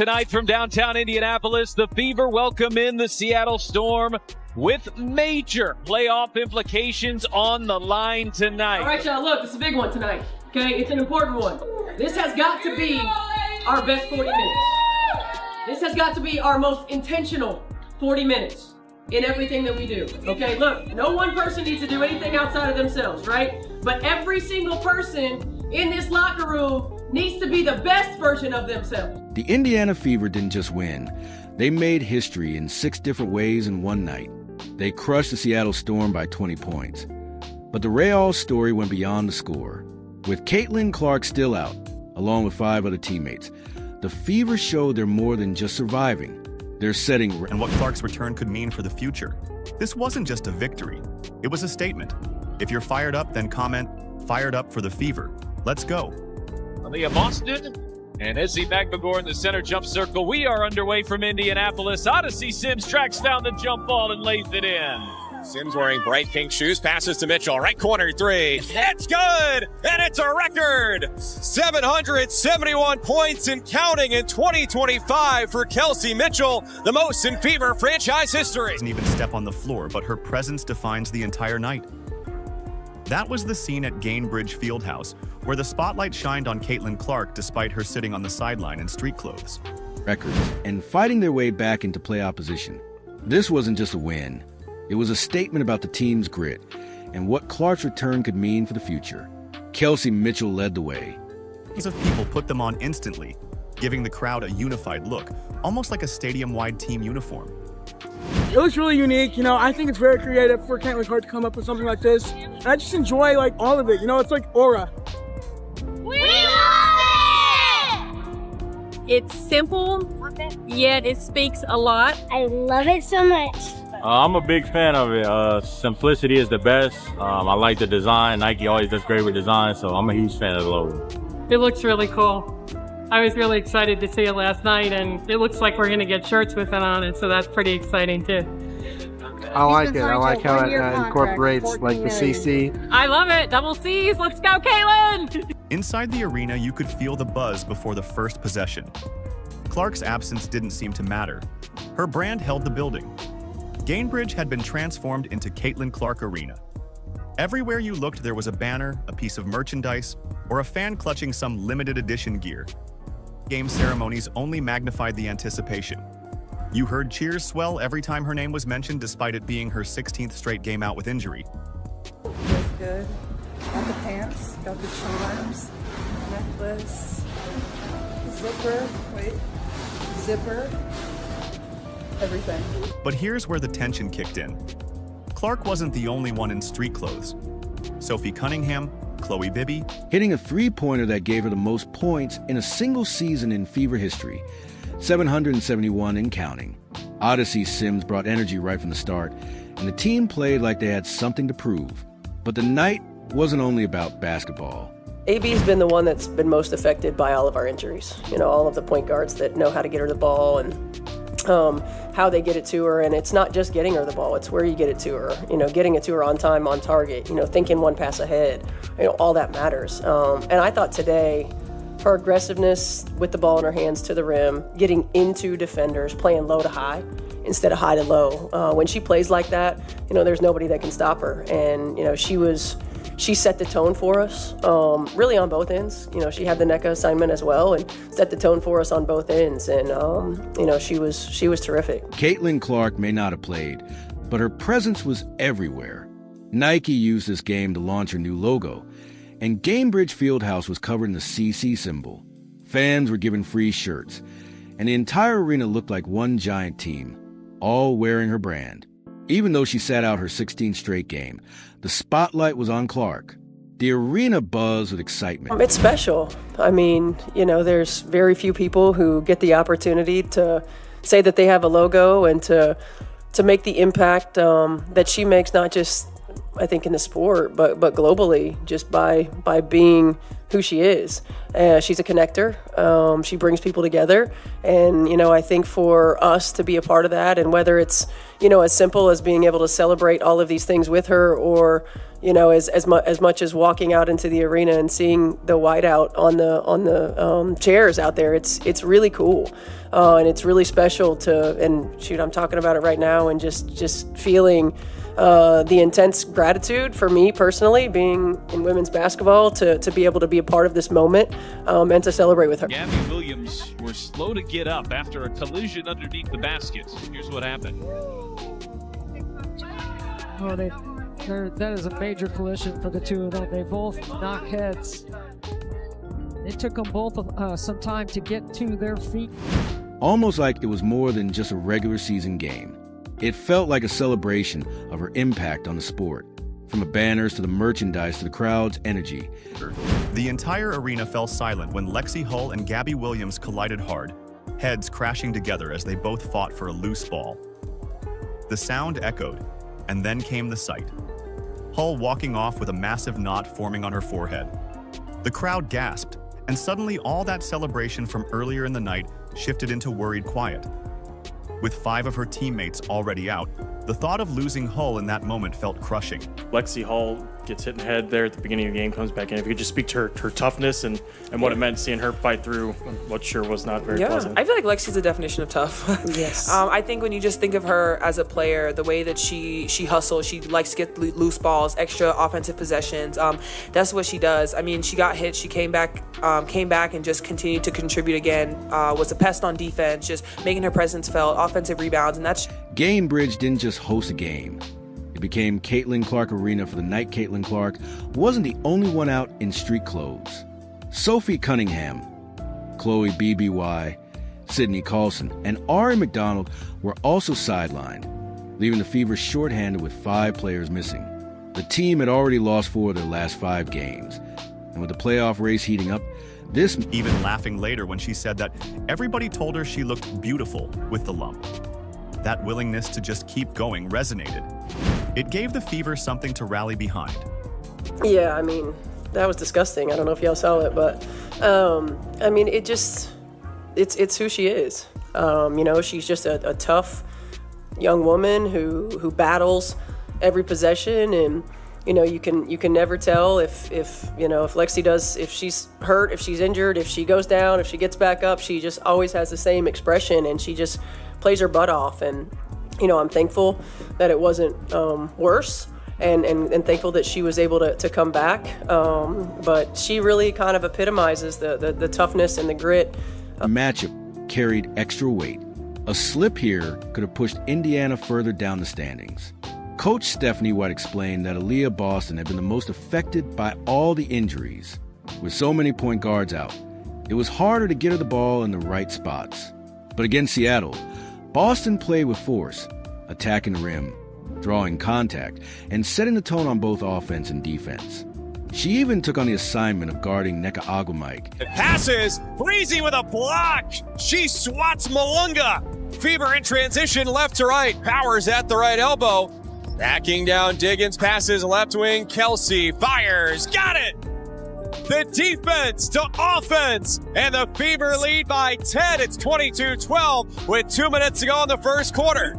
tonight from downtown Indianapolis. The Fever welcome in the Seattle Storm with major playoff implications on the line tonight. All right, y'all, look, this is a big one tonight, okay? It's an important one. This has got to be our best 40 minutes. This has got to be our most intentional 40 minutes in everything that we do, okay? Look, no one person needs to do anything outside of themselves, right? But every single person in this locker room needs to be the best version of themselves. The Indiana Fever didn't just win. They made history in 6 different ways in one night. They crushed the Seattle Storm by 20 points. But the Real story went beyond the score. With Caitlin Clark still out, along with 5 other teammates, the Fever showed they're more than just surviving. They're setting and what Clark's return could mean for the future. This wasn't just a victory. It was a statement. If you're fired up, then comment, "Fired up for the Fever." Let's go. Leah Boston and Izzy Magbagor in the center jump circle. We are underway from Indianapolis. Odyssey Sims tracks down the jump ball and lays it in. Sims wearing bright pink shoes, passes to Mitchell, right corner 3. It's good, and it's a record. 771 points and counting in 2025 for Kelsey Mitchell, the most in Fever franchise history. Doesn't even step on the floor, but her presence defines the entire night. That was the scene at Gainbridge Fieldhouse, where the spotlight shined on Caitlin Clark despite her sitting on the sideline in street clothes. Records and fighting their way back into playoff position. This wasn't just a win. It was a statement about the team's grit and what Clark's return could mean for the future. Kelsey Mitchell led the way. Millions of people put them on instantly, giving the crowd a unified look, almost like a stadium-wide team uniform. It was really unique, I think it's very creative for Caitlin Clark to come up with something like this. And I just enjoy all of it, it's like aura. We love it! It's simple, yet it speaks a lot. I love it so much. I'm a big fan of it. Simplicity is the best. I like the design. Nike always does great with design, so I'm a huge fan of the logo. It looks really cool. I was really excited to see it last night, and it looks like we're going to get shirts with it on it, so that's pretty exciting too. I like it. I like how it incorporates the CC. I love it. Double C's. Let's go, Caitlin! Inside the arena, you could feel the buzz before the first possession. Clark's absence didn't seem to matter. Her brand held the building. Gainbridge had been transformed into Caitlin Clark Arena. Everywhere you looked, there was a banner, a piece of merchandise, or a fan clutching some limited edition gear. Game ceremonies only magnified the anticipation. You heard cheers swell every time her name was mentioned, despite it being her 16th straight game out with injury. Feels good. Got the pants, got the charms, necklace, zipper, everything. But here's where the tension kicked in. Clark wasn't the only one in street clothes. Sophie Cunningham, Chloe Bibby, hitting a 3-pointer that gave her the most points in a single season in Fever history, 771 and counting. Odyssey Sims brought energy right from the start, and the team played like they had something to prove. But the night wasn't only about basketball. AB's been the one that's been most affected by all of our injuries. All of the point guards that know how to get her the ball and how they get it to her, and it's not just getting her the ball, it's where you get it to her, getting it to her on time, on target, thinking one pass ahead, all that matters. And I thought today, her aggressiveness with the ball in her hands to the rim, getting into defenders, playing low to high instead of high to low. When she plays like that, there's nobody that can stop her. And, she set the tone for us, really on both ends. She had the NECA assignment as well and set the tone for us on both ends. And, she was terrific. Caitlin Clark may not have played, but her presence was everywhere. Nike used this game to launch her new logo, and Gainbridge Fieldhouse was covered in the CC symbol. Fans were given free shirts, and the entire arena looked like one giant team, all wearing her brand. Even though she sat out her 16th straight game, the spotlight was on Clark. The arena buzzed with excitement. It's special. There's very few people who get the opportunity to say that they have a logo and to make the impact that she makes, not just, I think, in the sport, but globally, just by being who she is. She's a connector. She brings people together. And, I think for us to be a part of that, and whether it's, as simple as being able to celebrate all of these things with her, or, as much as walking out into the arena and seeing the whiteout on the chairs out there, it's really cool. And it's really special and shoot, I'm talking about it right now, and just feeling the intense gratitude for me personally, being in women's basketball, to be able to be a part of this moment and to celebrate with her. Gabby Williams were slow to get up after a collision underneath the basket. Here's what happened. Oh, that is a major collision for the two of them. They both knock heads. It took them both some time to get to their feet. Almost like it was more than just a regular season game. It felt like a celebration of her impact on the sport, from the banners to the merchandise to the crowd's energy. The entire arena fell silent when Lexi Hull and Gabby Williams collided hard, heads crashing together as they both fought for a loose ball. The sound echoed, and then came the sight. Hull walking off with a massive knot forming on her forehead. The crowd gasped, and suddenly all that celebration from earlier in the night shifted into worried quiet. With 5 of her teammates already out, the thought of losing Hull in that moment felt crushing. Lexi Hull gets hit in the head there at the beginning of the game, comes back in. If you could just speak to her toughness and what it meant seeing her fight through what sure was not very pleasant. I feel like Lexi's a definition of tough. Yes. I think when you just think of her as a player, the way that she hustles, she likes to get loose balls, extra offensive possessions. That's what she does. I mean, she got hit, she came back and just continued to contribute again. Was a pest on defense, just making her presence felt, offensive rebounds, and that's... Gamebridge didn't just host a game. It became Caitlin Clark Arena for the night. Caitlin Clark wasn't the only one out in street clothes. Sophie Cunningham, Chloe BBY, Sydney Carlson, and Ari McDonald were also sidelined, leaving the Fever shorthanded with 5 players missing. The team had already lost 4 of their last 5 games, and with the playoff race heating up, this... Even laughing later when she said that everybody told her she looked beautiful with the lump. That willingness to just keep going resonated. It gave the Fever something to rally behind. Yeah, I mean, that was disgusting. I don't know if y'all saw it, but I mean, it's who she is. She's just a tough young woman who battles every possession, and you can never tell if Lexi does, if she's hurt, if she's injured, if she goes down, if she gets back up. She just always has the same expression, and she just plays her butt off. And I'm thankful that it wasn't worse, and thankful that she was able to come back. But she really kind of epitomizes the toughness and the grit. The matchup carried extra weight. A slip here could have pushed Indiana further down the standings. Coach Stephanie White explained that Aaliyah Boston had been the most affected by all the injuries. With so many point guards out, it was harder to get her the ball in the right spots. But against Seattle, Boston played with force, attacking the rim, drawing contact, and setting the tone on both offense and defense. She even took on the assignment of guarding Nneka Agwamike. It passes, Breezy with a block. She swats Malunga. Fever in transition left to right. Powers at the right elbow. Backing down Diggins, passes left wing. Kelsey fires, got it! The defense to offense, and the Fever lead by 10. It's 22-12 with 2 minutes to go in the first quarter.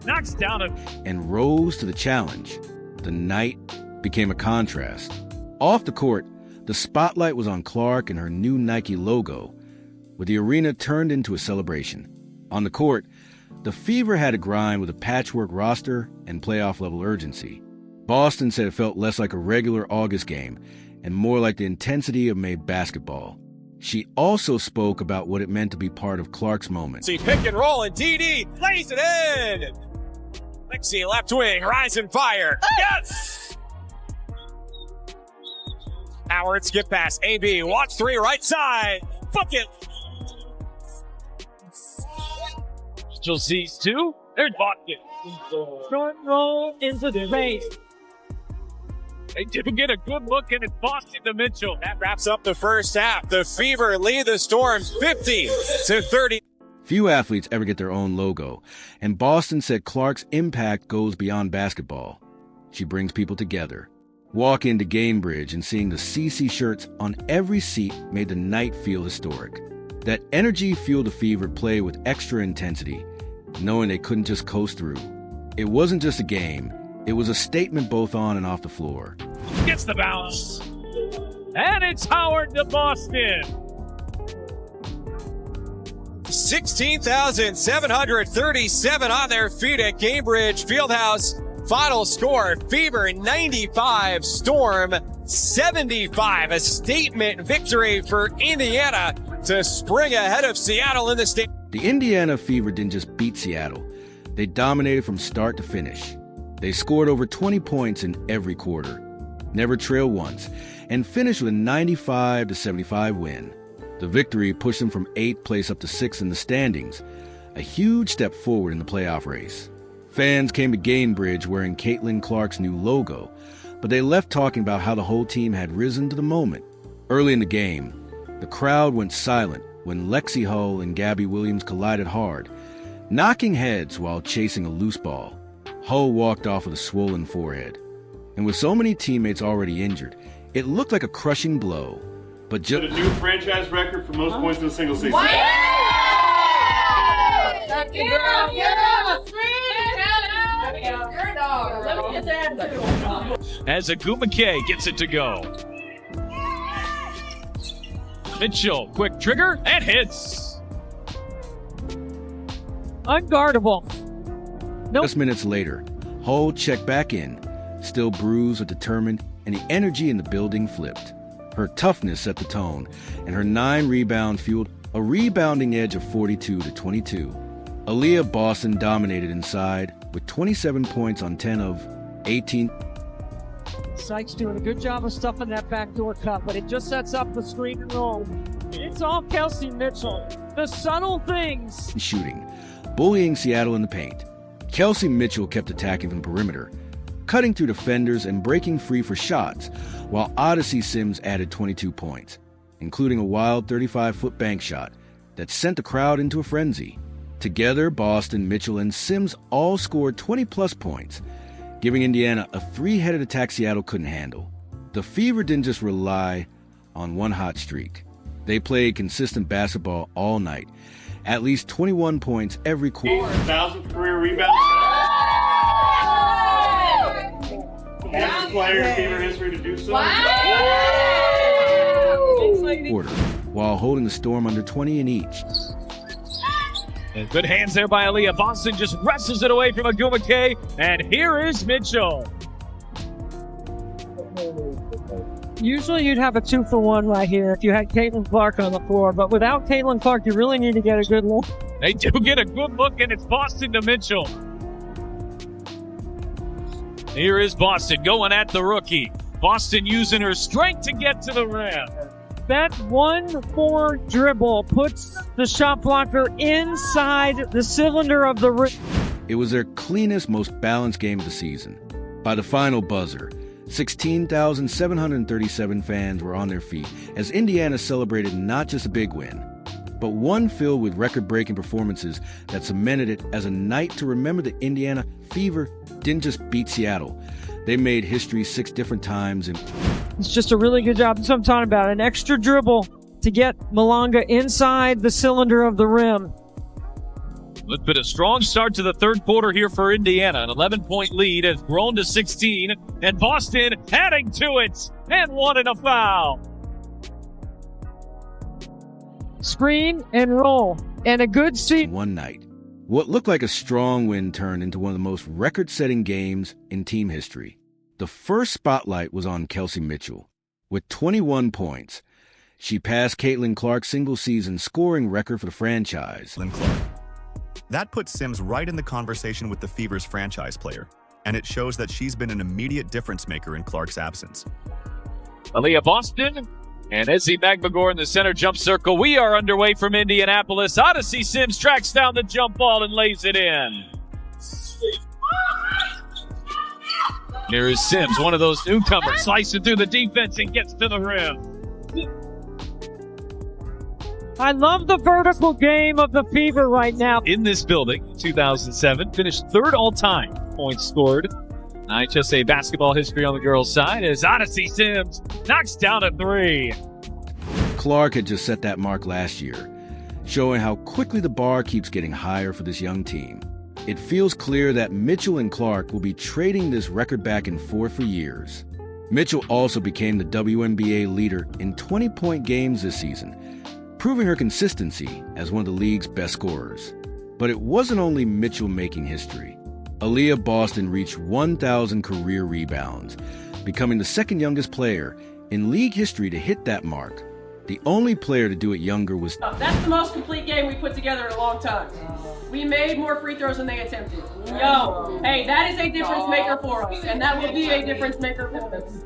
Knocks down and rose to the challenge. The night became a contrast. Off the court, the spotlight was on Clark and her new Nike logo, with the arena turned into a celebration. On the court, the Fever had to grind with a patchwork roster and playoff-level urgency. Boston said it felt less like a regular August game and more like the intensity of May basketball. She also spoke about what it meant to be part of Clark's moment. See pick and roll, and DD lays it in. Lexi left wing, rise and fire. Yes! Howard skip pass, AB, watch 3 right side. Bucket. Mitchell sees 2. There's Boston. Front roll into the race. They didn't get a good look, and it's Boston to Mitchell. That wraps up the first half. The Fever lead the Storms 50-30. Few athletes ever get their own logo, and Boston said Clark's impact goes beyond basketball. she brings people together. Walk into Gamebridge and seeing the CC shirts on every seat made the night feel historic. That energy fueled the Fever play with extra intensity, knowing they couldn't just coast through. It wasn't just a game, it was a statement both on and off the floor. Gets the bounce. And it's Howard to Boston. 16,737 on their feet at Gamebridge Fieldhouse. Final score, Fever 95, Storm 75. A statement victory for Indiana to spring ahead of Seattle in the state. The Indiana Fever didn't just beat Seattle. They dominated from start to finish. They scored over 20 points in every quarter, never trailed once, and finished with a 95-75 win. The victory pushed them from 8th place up to 6th in the standings, a huge step forward in the playoff race. Fans came to Gamebridge wearing Caitlin Clark's new logo, but they left talking about how the whole team had risen to the moment. Early in the game, the crowd went silent when Lexi Hull and Gabby Williams collided hard, knocking heads while chasing a loose ball. Hull walked off with a swollen forehead. And with so many teammates already injured, it looked like a crushing blow. But just a new franchise record for most points in a single season. As Aguma K gets it to go. Mitchell, quick trigger, and hits. Unguardable. Nope. Just minutes later, Hull checked back in, still bruised but determined, and the energy in the building flipped. Her toughness set the tone, and her 9 rebounds fueled a rebounding edge of 42-22. Aaliyah Boston dominated inside with 27 points on 10 of 18. Sykes doing a good job of stuffing that backdoor cut, but it just sets up the screen and roll. It's all Kelsey Mitchell. The subtle things. Shooting, bullying Seattle in the paint. Kelsey Mitchell kept attacking from the perimeter, cutting through defenders and breaking free for shots, while Odyssey Sims added 22 points, including a wild 35-foot bank shot that sent the crowd into a frenzy. Together, Boston, Mitchell, and Sims all scored 20-plus points, giving Indiana a 3-headed attack Seattle couldn't handle. The Fever didn't just rely on one hot streak. They played consistent basketball all night, at least 21 points every quarter. 1,000th career rebound. Fastest player in Fever history to do so. Quarter, while holding the Storm under 20 in each. And good hands there by Aaliyah. Boston just wrestles it away from Aguma K. And here is Mitchell. Usually you'd have a 2-for-1 right here if you had Caitlin Clark on the floor, but without Caitlin Clark, you really need to get a good look. They do get a good look, and it's Boston to Mitchell. Here is Boston going at the rookie. Boston using her strength to get to the rim. That 1-4 dribble puts the shot blocker inside the cylinder of the rim. It was their cleanest, most balanced game of the season. By the final buzzer, 16,737 fans were on their feet as Indiana celebrated not just a big win, but one filled with record-breaking performances that cemented it as a night to remember the Indiana Fever didn't just beat Seattle. They made history 6 different times. It's just a really good job. That's what I'm talking about. An extra dribble to get Malanga inside the cylinder of the rim. It's been a strong start to the third quarter here for Indiana. An 11-point lead has grown to 16, and Boston adding to it, and wanting a foul. Screen and roll, and a good seat. One night, what looked like a strong win turned into one of the most record-setting games in team history. The first spotlight was on Kelsey Mitchell. With 21 points, she passed Caitlin Clark's single-season scoring record for the franchise. That puts Sims right in the conversation with the Fever's franchise player, and it shows that she's been an immediate difference maker in Clark's absence. Aaliyah Boston and Ezzy Magbagor in the center jump circle. We are underway from Indianapolis. Odyssey Sims tracks down the jump ball and lays it in. Here is Sims, one of those newcomers, slicing through the defense and gets to the rim. I love the vertical game of the Fever right now. In this building, 2007, finished third all-time points scored. IHSA basketball history on the girls' side as Odyssey Sims knocks down a three. Clark had just set that mark last year, showing how quickly the bar keeps getting higher for this young team. It feels clear that Mitchell and Clark will be trading this record back and forth for years. Mitchell also became the WNBA leader in 20-point games this season, proving her consistency as one of the league's best scorers. But it wasn't only Mitchell making history. Aaliyah Boston reached 1,000 career rebounds, becoming the second youngest player in league history to hit that mark. The only player to do it younger was... That's the most complete game we put together in a long time. We made more free throws than they attempted. Yo, hey, that is a difference maker for us, and that will be a difference maker for us.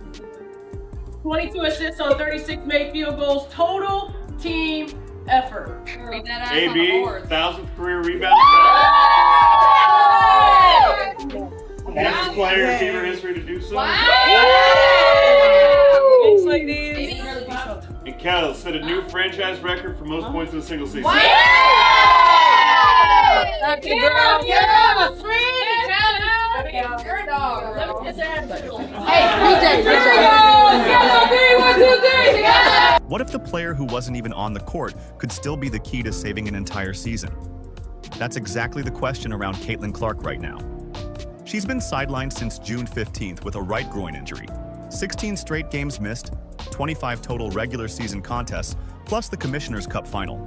22 assists on 36 made field goals, total team effort. AB, 1,000th career rebound. Youngest player in team history to do so. Thanks, ladies. And Kels set a new franchise record for most points in a single season. What if the player who wasn't even on the court could still be the key to saving an entire season? That's exactly the question around Caitlin Clark right now. She's been sidelined since June 15th with a right groin injury. 16 straight games missed, 25 total regular season contests, plus the Commissioner's Cup final.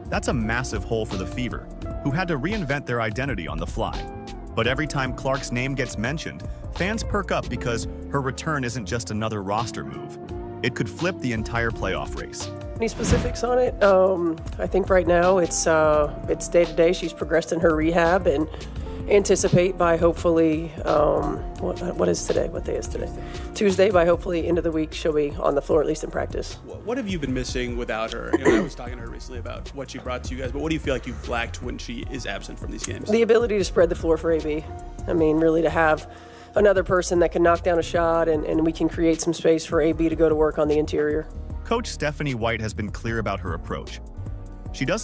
That's a massive hole for the Fever, who had to reinvent their identity on the fly. But every time Clark's name gets mentioned, fans perk up because her return isn't just another roster move. It could flip the entire playoff race. Any specifics on it? I think right now it's day to day. She's progressed in her rehab and anticipate by hopefully, what is today? What day is today? Tuesday, by hopefully end of the week, she'll be on the floor, at least in practice. What have you been missing without her? I was talking to her recently about what she brought to you guys, but what do you feel like you've lacked when she is absent from these games? The ability to spread the floor for AB. I mean, really to have another person that can knock down a shot and we can create some space for AB to go to work on the interior. Coach Stephanie White has been clear about her approach. She doesn't